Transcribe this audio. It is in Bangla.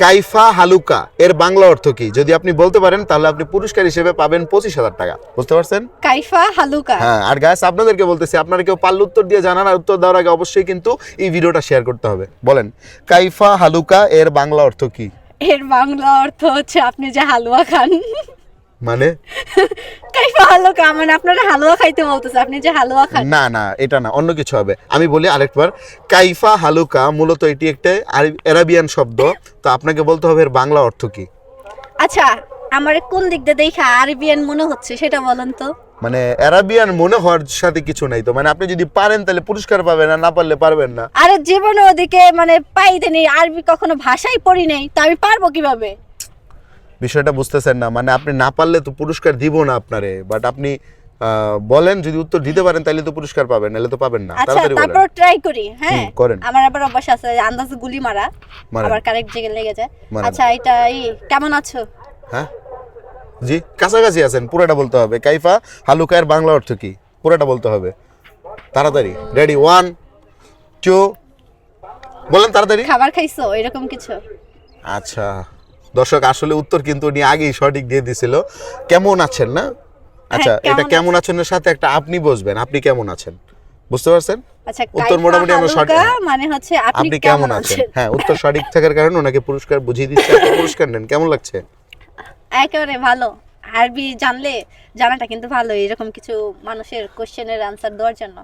কাইফা হালুকা এর বাংলা অর্থ কি? যদি আপনি বলতে পারেন তাহলে আপনি পুরস্কার হিসেবে পাবেন 25,000 টাকা। বুঝতে পারছেন? কাইফা হালুকা। হ্যাঁ, আর গাইস আপনাদেরকে বলতেছি, আপনারা কেউ পারলে উত্তর দিয়ে জানান, আর উত্তর দেওয়ার আগে অবশ্যই কিন্তু এই ভিডিওটা শেয়ার করতে হবে। বলেন, কাইফা হালুকা এর বাংলা অর্থ কি? এর বাংলা অর্থ হচ্ছে আপনি যে হালুয়া খান। মানে কাইফা হালুকা মানে আপনারা হালুয়া খাইতে বলতেছে, আপনি যে হালুয়া খান। না না, এটা না, অন্য কিছু হবে। আমি বলি আরেকবার, কাইফা হালুকা মূলত এটি একটা আরাবিয়ান শব্দ। তো আপনাকে বলতে হবে এর বাংলা অর্থ কি। আচ্ছা, আমার কোন দিক দিয়ে দেখা আরবিয়ান মনে হচ্ছে সেটা বলেন তো। মানে আরাবিয়ান মনে হওয়ার সাথে কিছু নাই তো, মানে আপনি যদি পারেন তাহলে পুরস্কার পাবেন, আর না পারলে পারবেন না। আরে জীবনে ওদিকে মানে পাইতে নেই, আরবি কখনো ভাষাই পড়ি নাই, তো আমি পারবো কিভাবে? বিষয়টা বুঝতেছেন না, মানে আপনি না পারলে তো পুরস্কার দিব না আপনারে, বাট আপনি বলেন, যদি উত্তর দিতে পারেন তাহলে তো পুরস্কার পাবেন, নাহলে তো পাবেন না। আচ্ছা, তাড়াতাড়ি বলেন। তারপর ট্রাই করি। হ্যাঁ, করেন। আমার আবার অভ্যাস আছে আন্দাজে গুলি মারা, মারেন। আবার কারেক্ট জায়গায় লেগে যায়। মারেন। আচ্ছা, এটা কেমন আছো? হ্যাঁ জি, কাছাকাছি আছেন, পুরোটা বলতে হবে। কাইফা হালুকা এর বাংলা অর্থ কি, পুরোটা বলতে হবে। তাড়াতাড়ি, রেডি, 1 2 বলেন তাড়াতাড়ি। খাবার খাইছো এরকম কিছু? আচ্ছা দর্শক, আসলে উত্তর কিন্তু উনি আগেই সঠিক দিয়ে দিছিল। কেমন আছেন না? আচ্ছা, কেমন এটা কেমন আছেনের সাথে একটা আপনি বসবেন, আপনি কেমন আছেন, বুঝতে পারছেন? আচ্ছা, উত্তর মোটামুটি আমরা সঠিক। মানে হচ্ছে আপনি কেমন আছেন, হ্যাঁ, উত্তর সঠিক থাকার কারণে ওনাকে পুরস্কার বুঝিয়ে দিচ্ছে। আপনি পুরস্কার নেন, কেমন লাগছে? একেবারে ভালো। আরবি জানলে জানাটা কিন্তু ভালো, এরকম কিছু মানুষের কোশ্চেনের আনসার দেওয়ার জন্য।